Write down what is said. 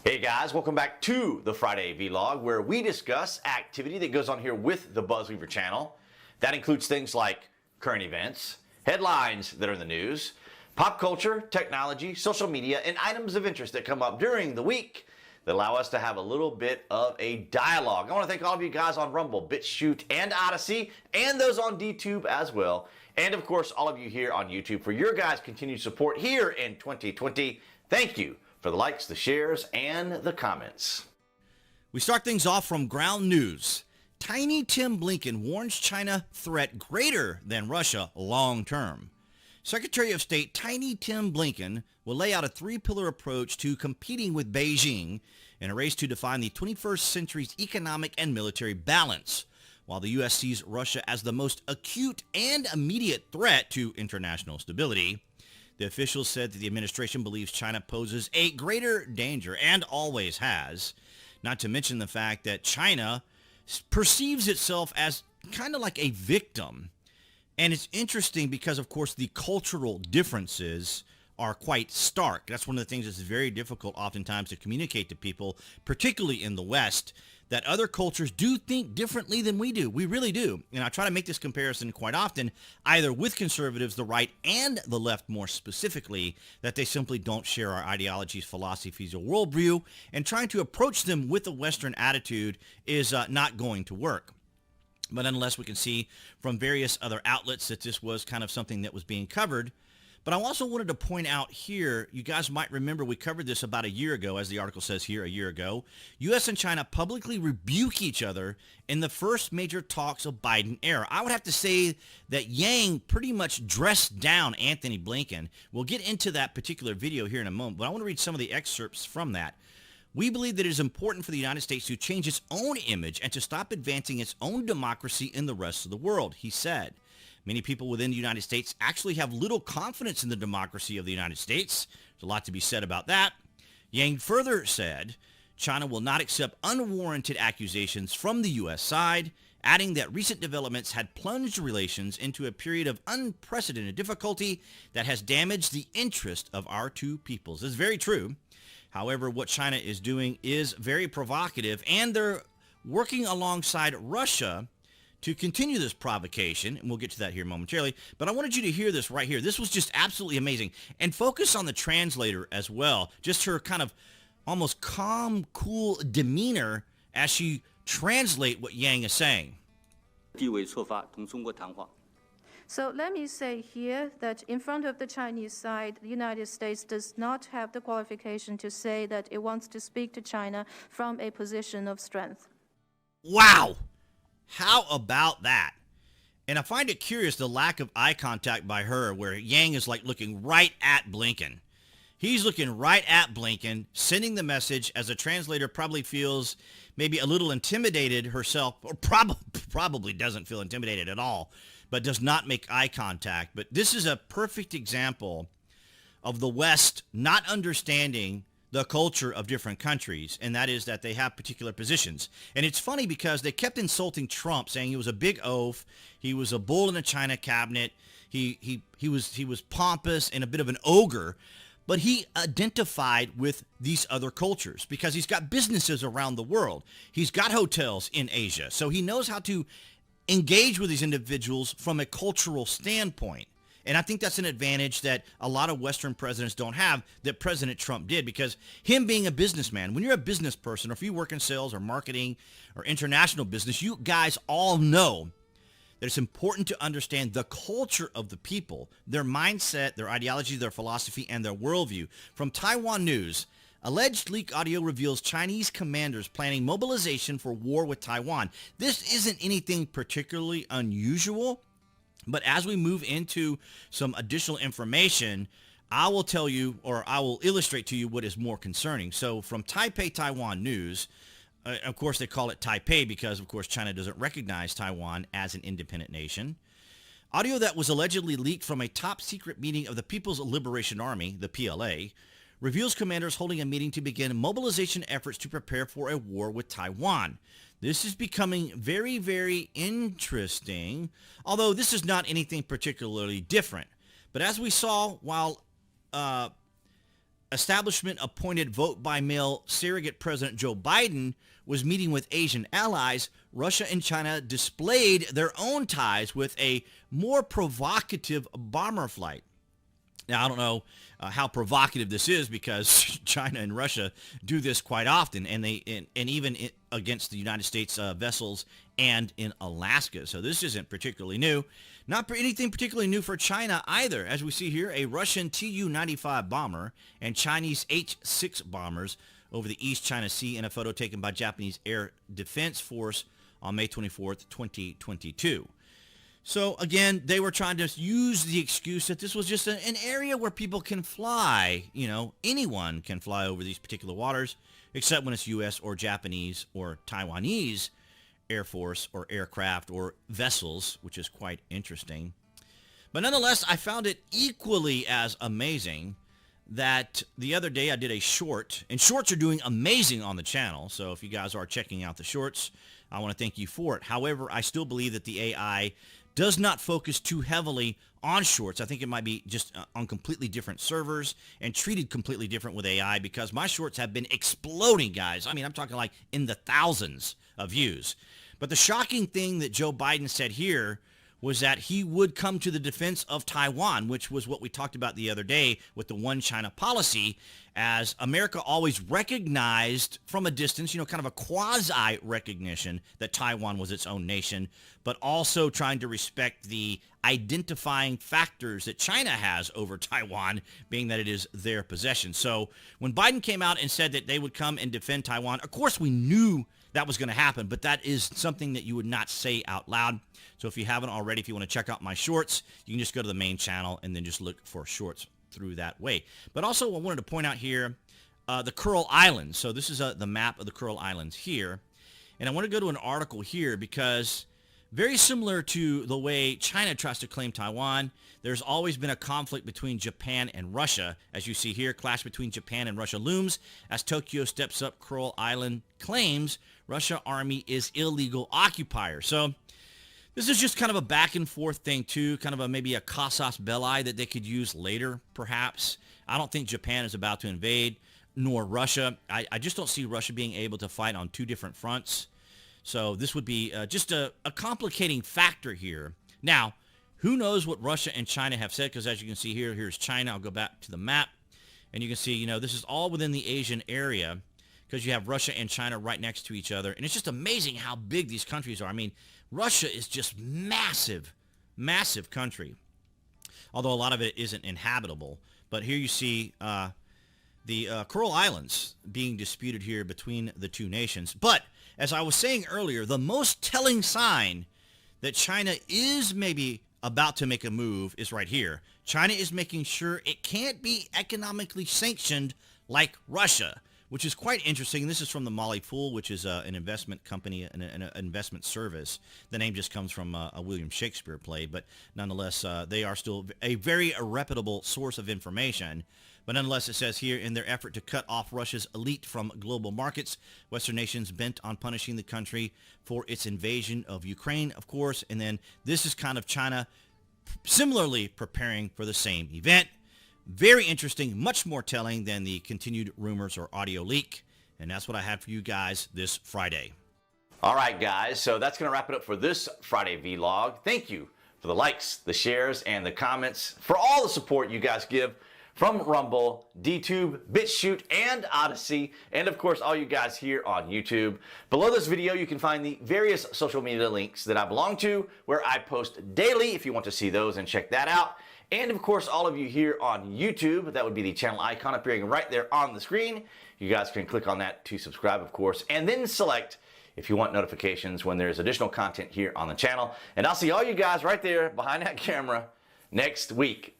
Hey guys, welcome back to the Friday Vlog, where we discuss activity that goes on here with the BuzWeaver channel. That includes things like current events, headlines that are in the news, pop culture, technology, social media, and items of interest that come up during the week that allow us to have a little bit of a dialogue. I want to thank all of you guys on Rumble, BitChute, and Odyssey, and those on DTube as well. And of course, all of you here on YouTube for your guys' continued support here in 2020. Thank you for the likes, the shares, and the comments. We start things off from ground news. Tiny Tim Blinken warns China threat greater than Russia long term. Secretary of State Tiny Tim Blinken will lay out a three-pillar approach to competing with Beijing in a race to define the 21st century's economic and military balance, while the U.S. sees Russia as the most acute and immediate threat to international stability. The officials said that the administration believes China poses a greater danger and always has, not to mention the fact that China perceives itself as kind of like a victim. And it's interesting because, of course, the cultural differences are quite stark. That's one of the things that's very difficult oftentimes to communicate to people, particularly in the West, that other cultures do think differently than we do. We really do. And I try to make this comparison quite often, either with conservatives, the right and the left more specifically, that they simply don't share our ideologies, philosophies, or worldview, and trying to approach them with a Western attitude is not going to work. But nonetheless, we can see from various other outlets that this was kind of something that was being covered. But I also wanted to point out here, you guys might remember we covered this about a year ago, as the article says here, a year ago. U.S. and China publicly rebuke each other in the first major talks of Biden era. I would have to say that Yang pretty much dressed down Anthony Blinken. We'll get into that particular video here in a moment, but I want to read some of the excerpts from that. We believe that it is important for the United States to change its own image and to stop advancing its own democracy in the rest of the world, he said. Many people within the United States actually have little confidence in the democracy of the United States. There's a lot to be said about that. Yang further said, China will not accept unwarranted accusations from the U.S. side, adding that recent developments had plunged relations into a period of unprecedented difficulty that has damaged the interest of our two peoples. This is very true. However, what China is doing is very provocative, and they're working alongside Russia to continue this provocation, and we'll get to that here momentarily, but I wanted you to hear this right here. This was just absolutely amazing. And focus on the translator as well, just her kind of almost calm, cool demeanor as she translate what Yang is saying. So let me say here that in front of the Chinese side, the United States does not have the qualification to say that it wants to speak to China from a position of strength. Wow! How about that? And I find it curious the lack of eye contact by her, where Yang is like looking right at Blinken. He's looking right at Blinken, sending the message as a translator probably feels maybe a little intimidated herself, or probably doesn't feel intimidated at all, but does not make eye contact. But this is a perfect example of the West not understanding the culture of different countries, and that is that they have particular positions. And it's funny because they kept insulting Trump, saying he was a big oaf, he was a bull in a china cabinet, he was pompous and a bit of an ogre, but he identified with these other cultures because he's got businesses around the world. He's got hotels in Asia, so he knows how to engage with these individuals from a cultural standpoint. And I think that's an advantage that a lot of Western presidents don't have that President Trump did, because him being a businessman, when you're a business person, or if you work in sales or marketing or international business, you guys all know that it's important to understand the culture of the people, their mindset, their ideology, their philosophy, and their worldview. From Taiwan News, alleged leak audio reveals Chinese commanders planning mobilization for war with Taiwan. This isn't anything particularly unusual. But as we move into some additional information, I will tell you, or I will illustrate to you what is more concerning. So from Taipei, Taiwan News, of course they call it Taipei because, of course, China doesn't recognize Taiwan as an independent nation. Audio that was allegedly leaked from a top-secret meeting of the People's Liberation Army, the PLA, reveals commanders holding a meeting to begin mobilization efforts to prepare for a war with Taiwan. This is becoming very, very interesting, although this is not anything particularly different. But as we saw while establishment-appointed vote-by-mail surrogate President Joe Biden was meeting with Asian allies, Russia and China displayed their own ties with a more provocative bomber flight. Now, I don't know how provocative this is because China and Russia do this quite often, and even against the United States vessels and in Alaska. So this isn't particularly new. Not anything particularly new for China either. As we see here, a Russian Tu-95 bomber and Chinese H-6 bombers over the East China Sea in a photo taken by Japanese Air Defense Force on May 24th, 2022. So again, they were trying to use the excuse that this was just an area where people can fly. You know, anyone can fly over these particular waters, except when it's U.S. or Japanese or Taiwanese Air Force or aircraft or vessels, which is quite interesting. But nonetheless, I found it equally as amazing that the other day I did a short, and shorts are doing amazing on the channel. So if you guys are checking out the shorts, I want to thank you for it. However, I still believe that the AI does not focus too heavily on shorts. I think it might be just on completely different servers and treated completely different with AI, because my shorts have been exploding, guys. I mean, I'm talking like in the thousands of views. But the shocking thing that Joe Biden said here was that he would come to the defense of Taiwan, which was what we talked about the other day with the one China policy, as America always recognized from a distance, you know, kind of a quasi-recognition that Taiwan was its own nation, but also trying to respect the identifying factors that China has over Taiwan, being that it is their possession. So when Biden came out and said that they would come and defend Taiwan, of course we knew that was going to happen, but that is something that you would not say out loud. So if you haven't already, if you want to check out my shorts, you can just go to the main channel and then just look for shorts through that way. But also I wanted to point out here the Kuril Islands. So this is the map of the Kuril Islands here. And I want to go to an article here because very similar to the way China tries to claim Taiwan, there's always been a conflict between Japan and Russia. As you see here, clash between Japan and Russia looms as Tokyo steps up Kuril Island claims Russia army is illegal occupier. So this is just kind of a back and forth thing too, kind of maybe a casus belli that they could use later, perhaps. I don't think Japan is about to invade, nor Russia. I just don't see Russia being able to fight on two different fronts. So this would be just a complicating factor here. Now, who knows what Russia and China have said, because as you can see here, here's China. I'll go back to the map, and you can see, you know, this is all within the Asian area, because you have Russia and China right next to each other. And it's just amazing how big these countries are. I mean, Russia is just massive, massive country, although a lot of it isn't inhabitable. But here you see the Kuril Islands being disputed here between the two nations. But as I was saying earlier, the most telling sign that China is maybe about to make a move is right here. China is making sure it can't be economically sanctioned like Russia, which is quite interesting. This is from the Molly Fool, which is an investment company, an investment service. The name just comes from a William Shakespeare play, but nonetheless, they are still a very reputable source of information. But nonetheless, it says here, in their effort to cut off Russia's elite from global markets, Western nations bent on punishing the country for its invasion of Ukraine, of course. And then this is kind of China similarly preparing for the same event. Very interesting, much more telling than the continued rumors or audio leak. And that's what I had for you guys this Friday. All right, guys, so that's going to wrap it up for this Friday vlog. Thank you for the likes, the shares, and the comments, for all the support you guys give from Rumble, DTube, BitChute, and Odyssey, and of course all you guys here on YouTube. Below this video you can find the various social media links that I belong to, where I post daily if you want to see those and check that out. And of course all of you here on YouTube, that would be the channel icon appearing right there on the screen. You guys can click on that to subscribe, of course, and then select if you want notifications when there's additional content here on the channel. And I'll see all you guys right there behind that camera next week.